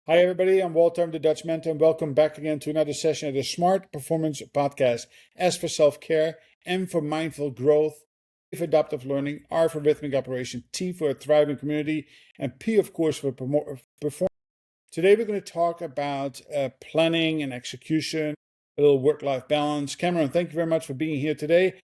Hi, everybody. I'm Walter, I'm the Dutch mentor, and welcome back again to another session of the Smart Performance Podcast. S for self-care, M for mindful growth, A for adaptive learning, R for rhythmic operation, T for a thriving community, and P, of course, for performance. Today, we're going to talk about planning and execution, a little work-life balance. Cameron, thank you very much for being here today.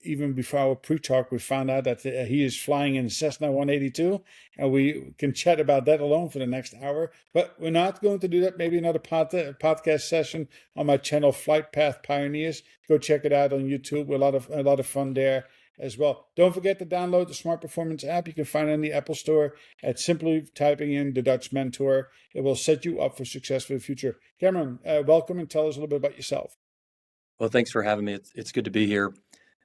Even before our pre-talk, we found out that he is flying in Cessna 182, and we can chat about that alone for the next hour. But we're not going to do that. Maybe another podcast session on my channel, Flight Path Pioneers. Go check it out on YouTube. A lot of fun there as well. Don't forget to download the Smart Performance app. You can find it in the Apple Store at simply typing in the Dutch Mentor. It will set you up for success for the future. Cameron, welcome, and tell us a little bit about yourself. Well, thanks for having me. It's good to be here.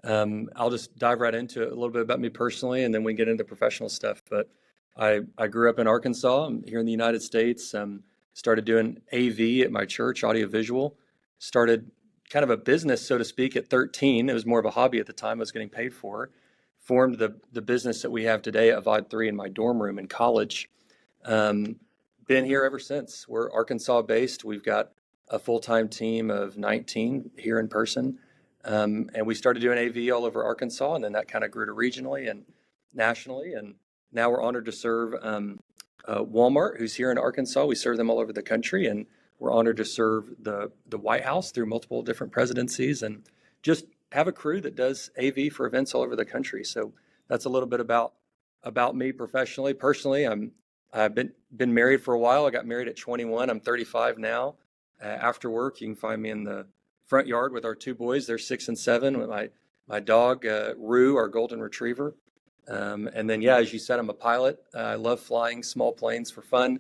I'll just dive right into it, a little bit about me personally, and then we can get into professional stuff. But I grew up in Arkansas. I'm here in the United States. Started doing AV at my church, audiovisual. Started kind of a business, so to speak, at 13. It was more of a hobby at the time I was getting paid for. Formed the business that we have today at Vod 3 in my dorm room in college. Been here ever since. We're Arkansas based. We've got a full-time team of 19 here in person. And we started doing AV all over Arkansas, and then that kind of grew to regionally and nationally. And now we're honored to serve Walmart, who's here in Arkansas. We serve them all over the country, and we're honored to serve the White House through multiple different presidencies, and just have a crew that does AV for events all over the country. So that's a little bit about me professionally. Personally, I've been married for a while. I got married at 21. I'm 35 now. After work, you can find me in the front yard with our two boys. They're 6 and 7. With my dog Rue, our golden retriever, and then as you said, I'm a pilot. I love flying small planes for fun,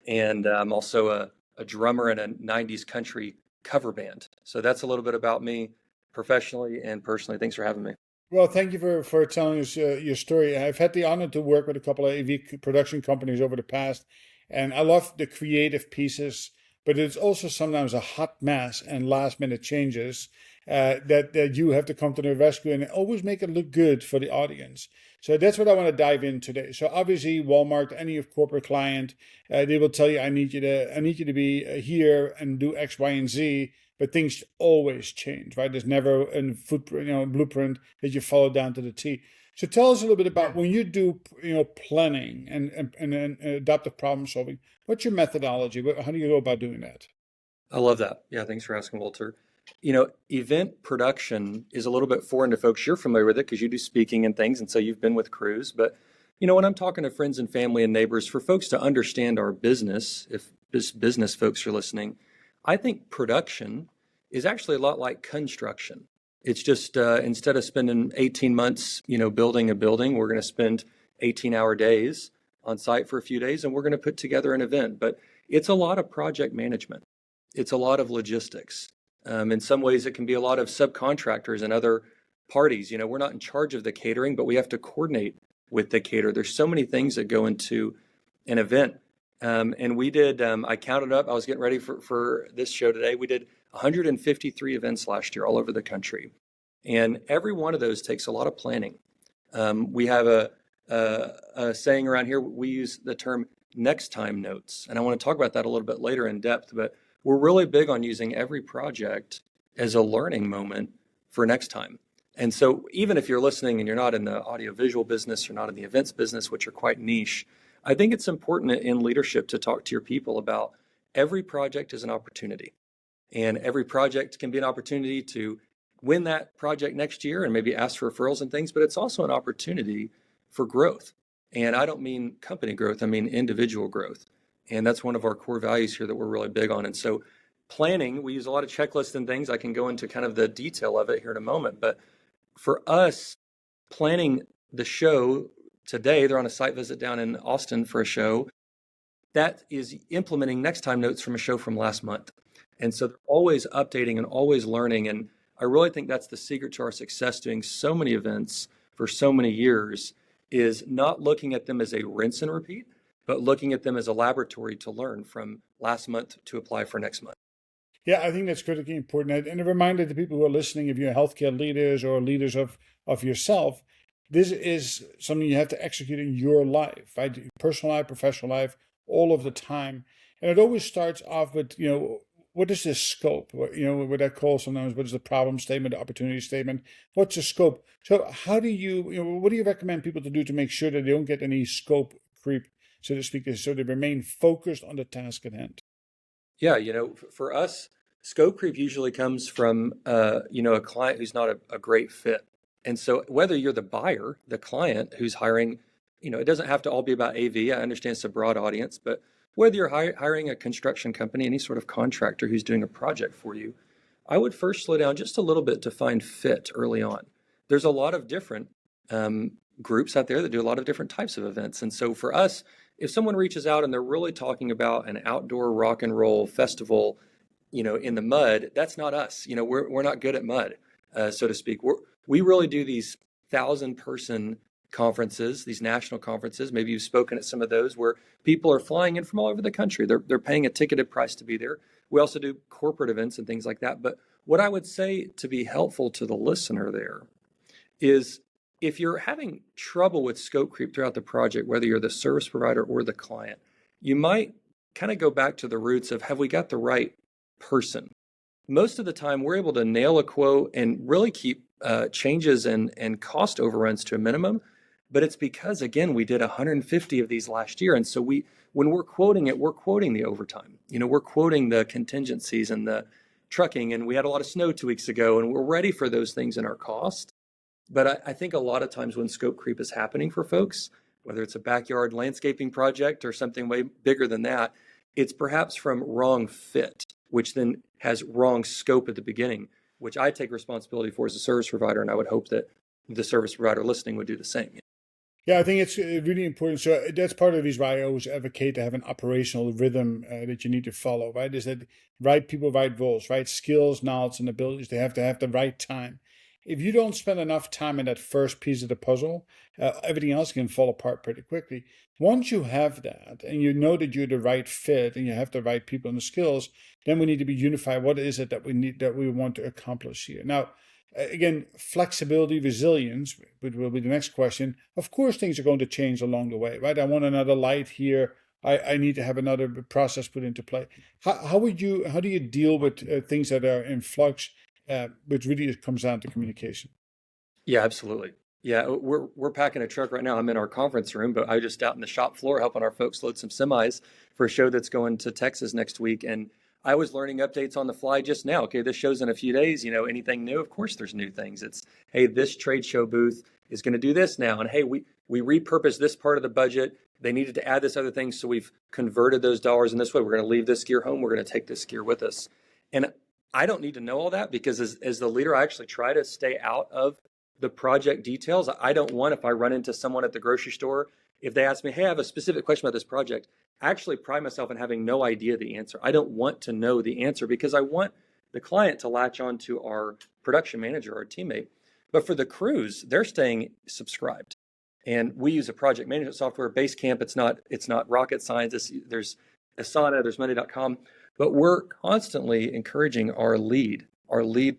and I'm also a drummer in a '90s country cover band. So that's a little bit about me, professionally and personally. Thanks for having me. Well, thank you for telling us your story. I've had the honor to work with a couple of AV production companies over the past, and I love the creative pieces, but it's also sometimes a hot mess and last minute changes that you have to come to the rescue and always make it look good for the audience. So that's what I want to dive in today. So obviously, Walmart, any corporate client, they will tell you, I need you to be here and do X, Y, and Z. But things always change, right? There's never a footprint, blueprint that you follow down to the T. So tell us a little bit about when you do, planning and adaptive problem solving. What's your methodology? How do you go about doing that? I love that. Yeah, thanks for asking, Walter. Event production is a little bit foreign to folks. You're familiar with it because you do speaking and things, and so you've been with crews. But when I'm talking to friends and family and neighbors, for folks to understand our business, if business folks are listening, I think production is actually a lot like construction. It's just instead of spending 18 months, building a building, we're going to spend 18-hour days on site for a few days, and we're going to put together an event. But it's a lot of project management. It's a lot of logistics. In some ways, it can be a lot of subcontractors and other parties. We're not in charge of the catering, but we have to coordinate with the caterer. There's so many things that go into an event. And we did, I counted up, I was getting ready for this show today. We did 153 events last year all over the country. And every one of those takes a lot of planning. We have a saying around here, we use the term next time notes. And I want to talk about that a little bit later in depth, but we're really big on using every project as a learning moment for next time. And so even if you're listening and you're not in the audiovisual business, you're not in the events business, which are quite niche, I think it's important in leadership to talk to your people about every project is an opportunity. And every project can be an opportunity to win that project next year and maybe ask for referrals and things, but it's also an opportunity for growth. And I don't mean company growth, I mean individual growth. And that's one of our core values here that we're really big on. And so planning, we use a lot of checklists and things. I can go into kind of the detail of it here in a moment. But for us, planning the show today, they're on a site visit down in Austin for a show that is implementing next time notes from a show from last month. And so they're always updating and always learning. And I really think that's the secret to our success doing so many events for so many years is not looking at them as a rinse and repeat, but looking at them as a laboratory to learn from last month to apply for next month. Yeah, I think that's critically important. And a reminder to people who are listening, if you're healthcare leaders or leaders of yourself, this is something you have to execute in your life, right? Personal life, professional life, all of the time. And it always starts off with, what is the scope? What I call sometimes, what is the problem statement, the opportunity statement? What's the scope? So how do what do you recommend people to do to make sure that they don't get any scope creep, so to speak, so they remain focused on the task at hand? Yeah, for us, scope creep usually comes from a client who's not a great fit. And so whether you're the buyer, the client who's hiring, it doesn't have to all be about AV. I understand it's a broad audience, but whether you're hiring a construction company, any sort of contractor who's doing a project for you, I would first slow down just a little bit to find fit early on. There's a lot of different um, groups out there that do a lot of different types of events. And so for us, if someone reaches out and they're really talking about an outdoor rock and roll festival, in the mud, that's not us. We're not good at mud, so to speak. We really do these 1,000-person conferences, these national conferences. Maybe you've spoken at some of those where people are flying in from all over the country. They're paying a ticketed price to be there. We also do corporate events and things like that. But what I would say to be helpful to the listener there is if you're having trouble with scope creep throughout the project, whether you're the service provider or the client, you might kind of go back to the roots of, have we got the right person? Most of the time, we're able to nail a quote and really keep changes and cost overruns to a minimum. But it's because, again, we did 150 of these last year. And so when we're quoting it, we're quoting the overtime. We're quoting the contingencies and the trucking. And we had a lot of snow 2 weeks ago, and we're ready for those things in our cost. But I think a lot of times when scope creep is happening for folks, whether it's a backyard landscaping project or something way bigger than that, it's perhaps from wrong fit, which then has wrong scope at the beginning, which I take responsibility for as a service provider. And I would hope that the service provider listening would do the same. Yeah, I think it's really important. So that's part of the reason why I always advocate to have an operational rhythm that you need to follow, right? Is that right people, right roles, right skills, knowledge, and abilities. They have to have the right time. If you don't spend enough time in that first piece of the puzzle, everything else can fall apart pretty quickly. Once you have that, and you know that you're the right fit, and you have the right people and the skills, then we need to be unified. What is it that we want to accomplish here? Now, again, flexibility, resilience, which will be the next question. Of course, things are going to change along the way, right? I want another light here. I need to have another process put into play. How do you deal with things that are in flux, which really comes down to communication? Yeah, absolutely. Yeah, we're packing a truck right now. I'm in our conference room, but I was just out in the shop floor helping our folks load some semis for a show that's going to Texas next week. And I was learning updates on the fly just now. Okay, this show's in a few days. Anything new? Of course, there's new things. It's, hey, this trade show booth is going to do this now, and hey, we repurposed this part of the budget. They needed to add this other thing, so we've converted those dollars in this way. We're going to leave this gear home. We're going to take this gear with us. And I don't need to know all that because as the leader, I actually try to stay out of the project details. I don't want, if I run into someone at the grocery store, if they ask me, hey, I have a specific question about this project, I actually pride myself in having no idea the answer. I don't want to know the answer because I want the client to latch on to our production manager, our teammate. But for the crews, they're staying subscribed. And we use a project management software, Basecamp. It's not rocket science. There's Asana, there's Monday.com. But we're constantly encouraging our lead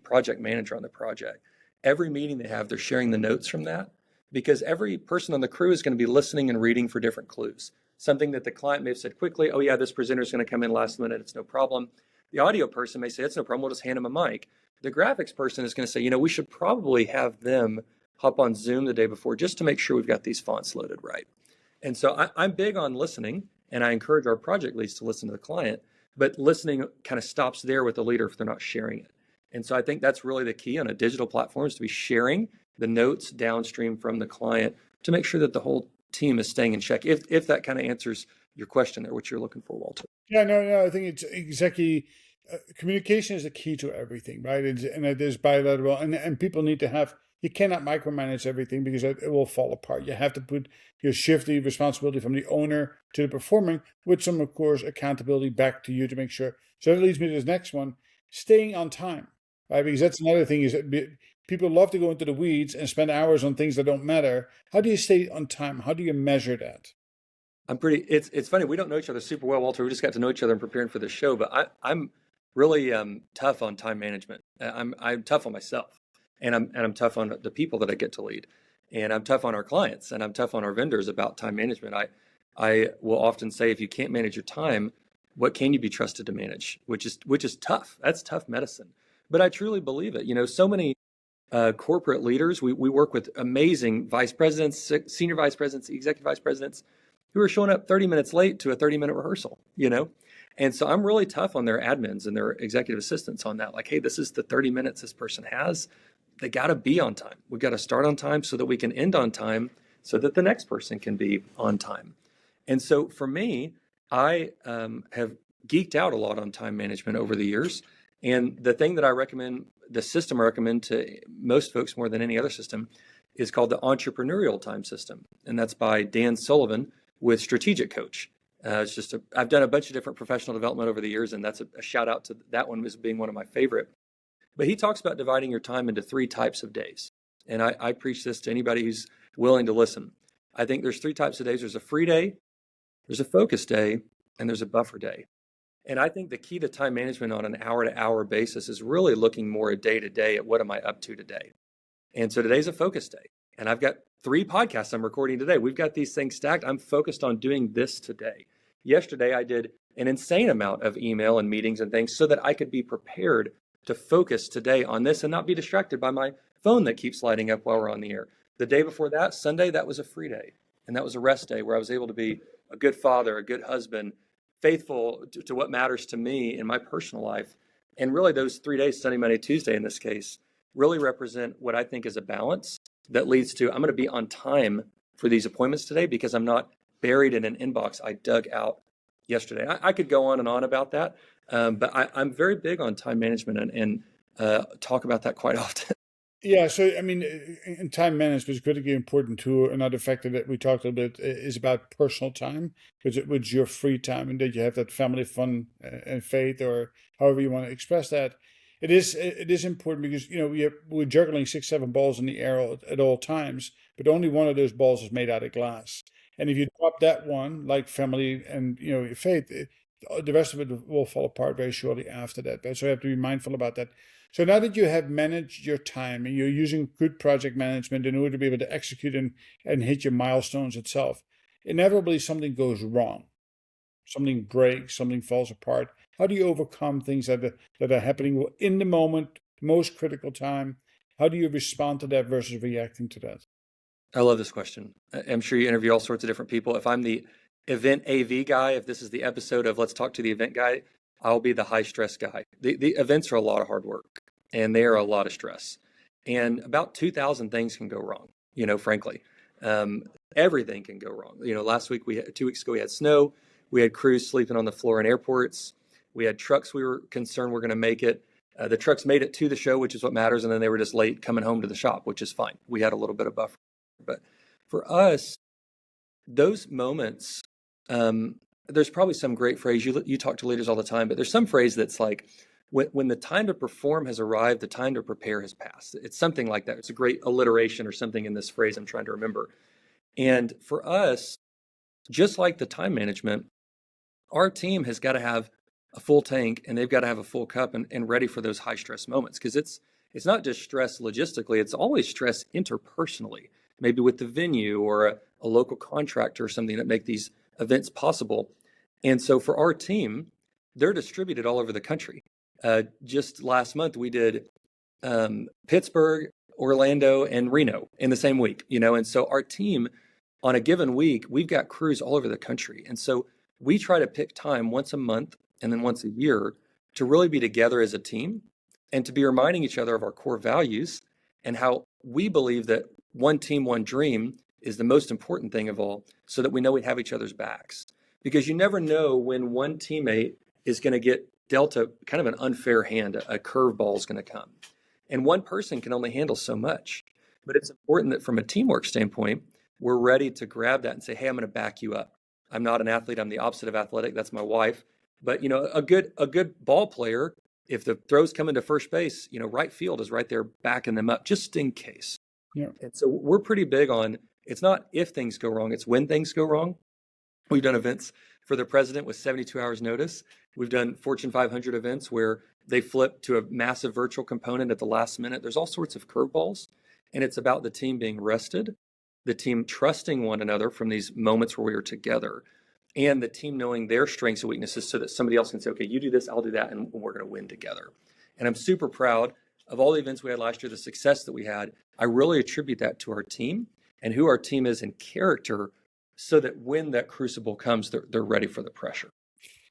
project manager on the project. Every meeting they have, they're sharing the notes from that because every person on the crew is going to be listening and reading for different clues. Something that the client may have said quickly, oh yeah, this presenter is going to come in last minute, it's no problem. The audio person may say, it's no problem, we'll just hand them a mic. The graphics person is going to say, we should probably have them hop on Zoom the day before just to make sure we've got these fonts loaded right. And so I'm big on listening, and I encourage our project leads to listen to the client, but listening kind of stops there with the leader if they're not sharing it. And so I think that's really the key on a digital platform is to be sharing the notes downstream from the client to make sure that the whole team is staying in check. If that kind of answers your question there, what you're looking for, Walter. Yeah, no, I think it's exactly communication is the key to everything, right? And it is bilateral, and people need to have. You cannot micromanage everything because it will fall apart. You have to shift the responsibility from the owner to the performing, with some, of course, accountability back to you to make sure. So that leads me to this next one: staying on time, right? Because that's another thing is that people love to go into the weeds and spend hours on things that don't matter. How do you stay on time? How do you measure that? It's funny, we don't know each other super well, Walter. We just got to know each other in preparing for the show, but I'm really tough on time management. I'm tough on myself, and I'm tough on the people that I get to lead, and I'm tough on our clients, and I'm tough on our vendors about time management. I will often say if you can't manage your time, what can you be trusted to manage, which is tough. That's tough medicine. But I truly believe it. So many corporate leaders, we work with amazing vice presidents, senior vice presidents, executive vice presidents who are showing up 30 minutes late to a 30-minute rehearsal. And so I'm really tough on their admins and their executive assistants on that. Like, hey, this is the 30 minutes this person has. They got to be on time. We got to start on time so that we can end on time so that the next person can be on time. And so for me, I have geeked out a lot on time management over the years. And the thing that I recommend, the system I recommend to most folks more than any other system, is called the Entrepreneurial Time System. And that's by Dan Sullivan with Strategic Coach. I've done a bunch of different professional development over the years, and that's a shout out to that one as being one of my favorite. But he talks about dividing your time into 3 types of days. And I preach this to anybody who's willing to listen. I think there's 3 types of days. There's a free day, there's a focus day, and there's a buffer day. And I think the key to time management on an hour-to-hour basis is really looking more day to day at what am I up to today. And so today's a focus day. And I've got 3 podcasts I'm recording today. We've got these things stacked. I'm focused on doing this today. Yesterday, I did an insane amount of email and meetings and things so that I could be prepared to focus today on this and not be distracted by my phone that keeps lighting up while we're on the air. The day before that, Sunday, that was a free day. And that was a rest day where I was able to be a good father, a good husband, faithful to what matters to me in my personal life. And really those 3 days, Sunday, Monday, Tuesday in this case, really represent what I think is a balance that leads to I'm going to be on time for these appointments today because I'm not buried in an inbox I dug out yesterday. I could go on and on about that, but I'm very big on time management and talk about that quite often. Yeah, so I mean, in time management is critically important too. Another factor that we talked a bit is about personal time, because it's your free time, and that you have that family fun and faith, or however you want to express that. It is important because we're juggling 6, 7 balls in the air at all times, but only one of those balls is made out of glass. And if you drop that one, like family and faith, the rest of it will fall apart very shortly after that. So you have to be mindful about that. So now that you have managed your time and you're using good project management in order to be able to execute and hit your milestones itself, inevitably something goes wrong. Something breaks, something falls apart. How do you overcome things that are happening in the moment, most critical time? How do you respond to that versus reacting to that? I love this question. I'm sure you interview all sorts of different people. If I'm the event AV guy, if this is the episode of Let's Talk to the Event Guy, I'll be the high stress guy. The events are a lot of hard work and they are a lot of stress. And about 2,000 things can go wrong, frankly. Everything can go wrong. 2 weeks ago, we had snow. We had crews sleeping on the floor in airports. We had trucks we were concerned were going to make it. The trucks made it to the show, which is what matters. And then they were just late coming home to the shop, which is fine. We had a little bit of buffer. But for us, those moments, there's probably some great phrase. You talk to leaders all the time, but there's some phrase that's like, when the time to perform has arrived, the time to prepare has passed. It's something like that. It's a great alliteration or something in this phrase I'm trying to remember. And for us, just like the time management, our team has got to have a full tank and they've got to have a full cup and ready for those high stress moments. Because it's not just stress logistically, it's always stress interpersonally, maybe with the venue or a local contractor or something that make these events possible. And so for our team, they're distributed all over the country. Just last month, we did Pittsburgh, Orlando, and Reno in the same week, and so our team on a given week, we've got crews all over the country. And so we try to pick time once a month and then once a year to really be together as a team and to be reminding each other of our core values and how we believe that one team, one dream is the most important thing of all, so that we know we have each other's backs. Because you never know when one teammate is going to get dealt a kind of an unfair hand, a curveball is going to come. And one person can only handle so much. But it's important that from a teamwork standpoint, we're ready to grab that and say, hey, I'm going to back you up. I'm not an athlete. I'm the opposite of athletic. That's my wife. But, a good ball player, if the throw's coming to first base, right field is right there backing them up just in case. Yeah. And so we're pretty big on, it's not if things go wrong, it's when things go wrong. We've done events for the president with 72 hours notice. We've done Fortune 500 events where they flip to a massive virtual component at the last minute. There's all sorts of curveballs. And it's about the team being rested, the team trusting one another from these moments where we are together. and the team knowing their strengths and weaknesses so that somebody else can say, okay, you do this, I'll do that, and we're going to win together. And I'm super proud of all the events we had last year, the success that we had. I really attribute that to our team and who our team is in character, so that when that crucible comes, they're ready for the pressure.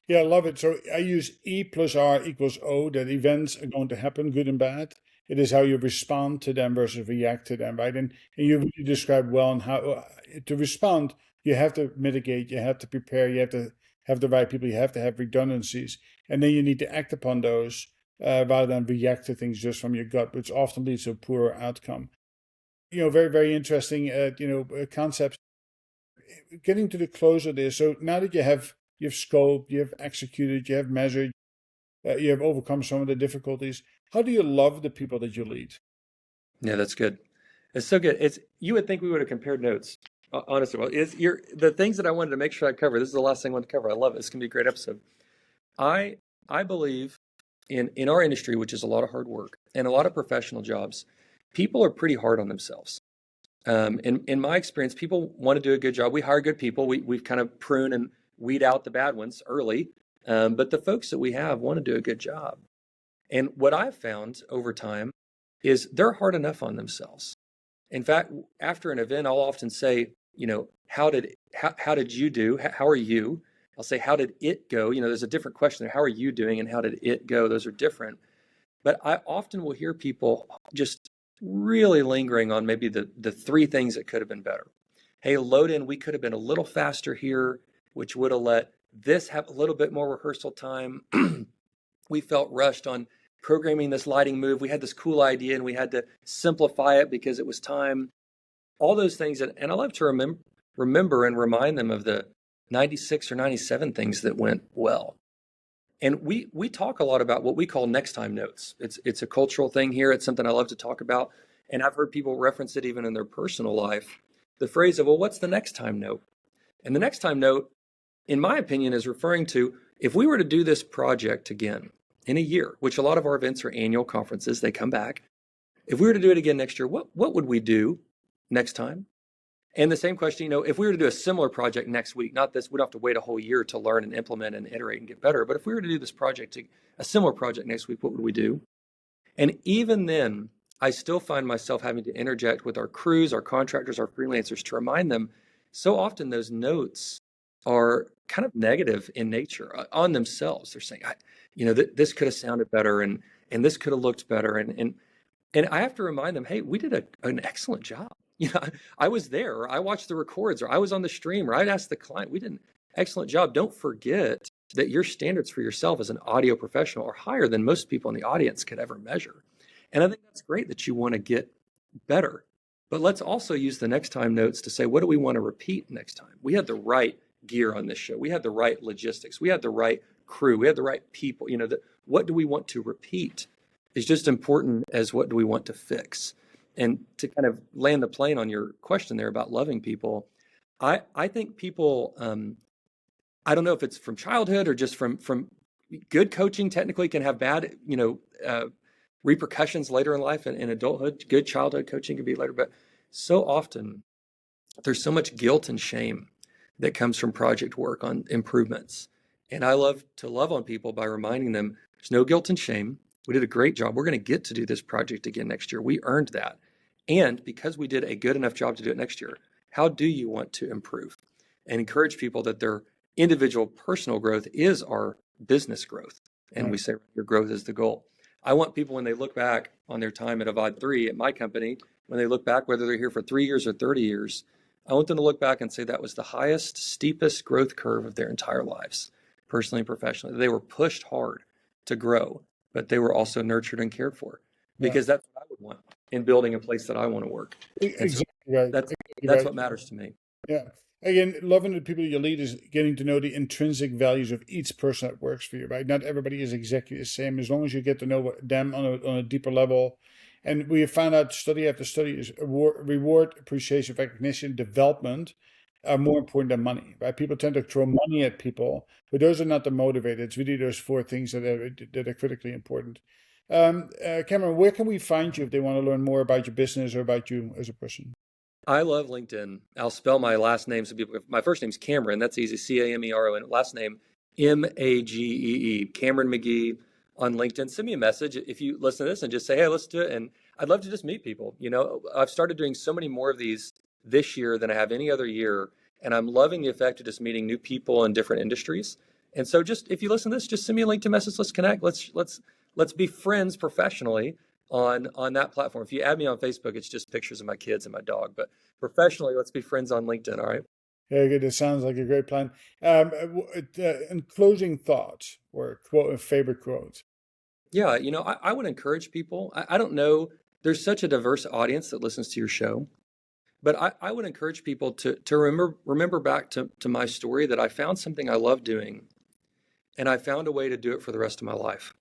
Yeah, I love it. So I use E plus R equals O, that events are going to happen, good and bad. It is how you respond to them versus react to them, right? And you really described well on how to respond, you have to mitigate, you have to prepare, you have to have the right people, you have to have redundancies, and then you need to act upon those rather than react to things just from your gut, which often leads to a poorer outcome. Very, very interesting, concepts. Getting to the close of this, so now that you've scoped, you have executed, you have measured, you have overcome some of the difficulties. How do you love the people that you lead? Yeah, that's good. It's so good. You would think we would have compared notes. Honestly, well, the things that I wanted to make sure I cover. This is the last thing I want to cover. I love it. It's gonna be a great episode. I I believe in our industry, which is a lot of hard work and a lot of professional jobs, people are pretty hard on themselves. In my experience, people want to do a good job. We hire good people. We've kind of prune and weed out the bad ones early. But the folks that we have want to do a good job. And what I've found over time is they're hard enough on themselves. In fact, after an event, I'll often say, how did you do? How are you? I'll say, how did it go? There's a different question there. How are you doing? And how did it go? Those are different. But I often will hear people just really lingering on maybe the three things that could have been better. Hey, load in, we could have been a little faster here, which would have let this have a little bit more rehearsal time. We felt rushed on programming this lighting move. We had this cool idea and we had to simplify it because it was time. All those things. And I love to remember and remind them of the 96 or 97 things that went well. And we talk a lot about what we call next time notes. It's a cultural thing here. It's something I love to talk about. And I've heard people reference it even in their personal life. The phrase of, well, what's the next time note? And the next time note, in my opinion, is referring to, if we were to do this project again in a year, which a lot of our events are annual conferences, they come back. If we were to do it again next year, what would we do next time? And the same question, if we were to do a similar project next week, not this, we don't have to wait a whole year to learn and implement and iterate and get better. But if we were to do this project, a similar project next week, what would we do? And even then, I still find myself having to interject with our crews, our contractors, our freelancers to remind them. So often those notes are kind of negative in nature on themselves. They're saying, this could have sounded better and this could have looked better. And I have to remind them, hey, we did an excellent job. I was there, or I watched the records, or I was on the stream, or I'd asked the client. We did an excellent job. Don't forget that your standards for yourself as an audio professional are higher than most people in the audience could ever measure. And I think that's great that you want to get better. But let's also use the next time notes to say, what do we want to repeat next time? We had the right gear on this show. We had the right logistics. We had the right crew. We had the right people. What do we want to repeat is just important as what do we want to fix. And to kind of land the plane on your question there about loving people, I think people, I don't know if it's from childhood or just from good coaching technically can have bad, repercussions later in life and in adulthood. Good childhood coaching can be later, but so often there's so much guilt and shame that comes from project work on improvements. And I love to love on people by reminding them there's no guilt and shame. We did a great job. We're going to get to do this project again next year. We earned that. And because we did a good enough job to do it next year, how do you want to improve? And encourage people that their individual personal growth is our business growth. And Right. we say your growth is the goal. I want people, when they look back on their time at Avad 3 at my company, when they look back, whether they're here for 3 years or 30 years, I want them to look back and say that was the highest, steepest growth curve of their entire lives, personally and professionally. They were pushed hard to grow, but they were also nurtured and cared for, because that's what I would want in building a place that I want to work. And so Exactly right. that's Exactly that's right. what matters to me. Yeah. Again, loving the people you lead is getting to know the intrinsic values of each person that works for you, right? Not everybody is exactly the same. As long as you get to know them on a deeper level. And we have found out study after study is reward, appreciation, recognition, development are more important than money, right? People tend to throw money at people, but those are not the motivators. It's really those four things that are critically important. Cameron, where can we find you if they want to learn more about your business or about you as a person? I love LinkedIn. I'll spell my last name so people. My first name's Cameron. That's easy. Cameron. Last name Magee. Cameron Magee on LinkedIn. Send me a message if you listen to this and just say, "Hey, let's do it." And I'd love to just meet people. I've started doing so many more of these this year than I have any other year, and I'm loving the effect of just meeting new people in different industries. And so, just if you listen to this, just send me a LinkedIn message. Let's connect. Let's be friends professionally on that platform. If you add me on Facebook, it's just pictures of my kids and my dog. But professionally, let's be friends on LinkedIn. All right. Yeah, good. It sounds like a great plan. In closing thoughts or quote, favorite quote. Yeah. I would encourage people. I don't know. There's such a diverse audience that listens to your show, but I would encourage people to remember back to my story that I found something I love doing, and I found a way to do it for the rest of my life.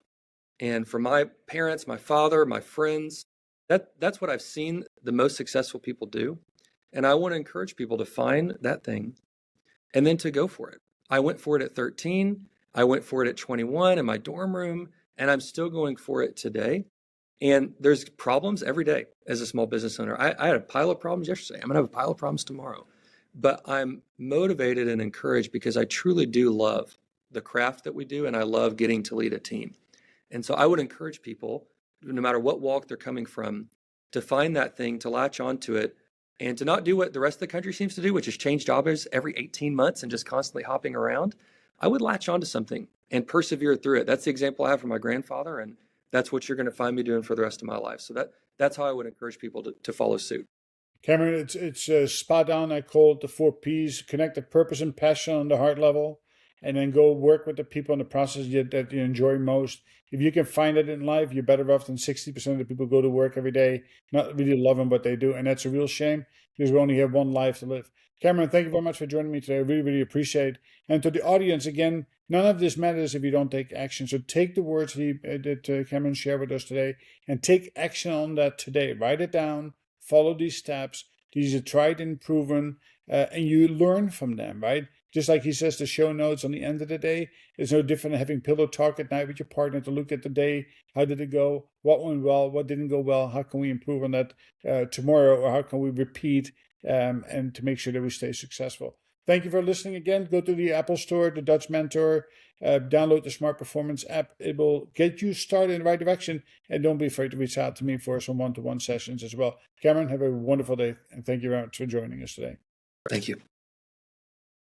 And for my parents, my father, my friends, that's what I've seen the most successful people do. And I want to encourage people to find that thing and then to go for it. I went for it at 13. I went for it at 21 in my dorm room, and I'm still going for it today. And there's problems every day as a small business owner. I had a pile of problems yesterday. I'm going to have a pile of problems tomorrow. But I'm motivated and encouraged because I truly do love the craft that we do, and I love getting to lead a team. And so I would encourage people, no matter what walk they're coming from, to find that thing, to latch onto it, and to not do what the rest of the country seems to do, which is change jobs every 18 months and just constantly hopping around. I would latch onto something and persevere through it. That's the example I have from my grandfather, and that's what you're going to find me doing for the rest of my life. So that's how I would encourage people to follow suit. Cameron, it's spot on. I call it the 4 Ps: connect the purpose and passion on the heart level, and then go work with the people in the process that you enjoy most. If you can find it in life, you're better off than 60% of the people go to work every day, not really loving what they do. And that's a real shame because we only have one life to live. Cameron, thank you very much for joining me today. I really, really appreciate it. And to the audience, again, none of this matters if you don't take action. So take the words that Cameron shared with us today and take action on that today. Write it down, follow these steps. These are tried and proven, and you learn from them, right? Just like he says, the show notes on the end of the day is no different than having pillow talk at night with your partner to look at the day. How did it go? What went well? What didn't go well? How can we improve on that tomorrow? Or how can we repeat and to make sure that we stay successful? Thank you for listening again. Go to the Apple Store, the Dutch Mentor, download the Smart Performance app. It will get you started in the right direction. And don't be afraid to reach out to me for some one-to-one sessions as well. Cameron, have a wonderful day. And thank you very much for joining us today. Thank you.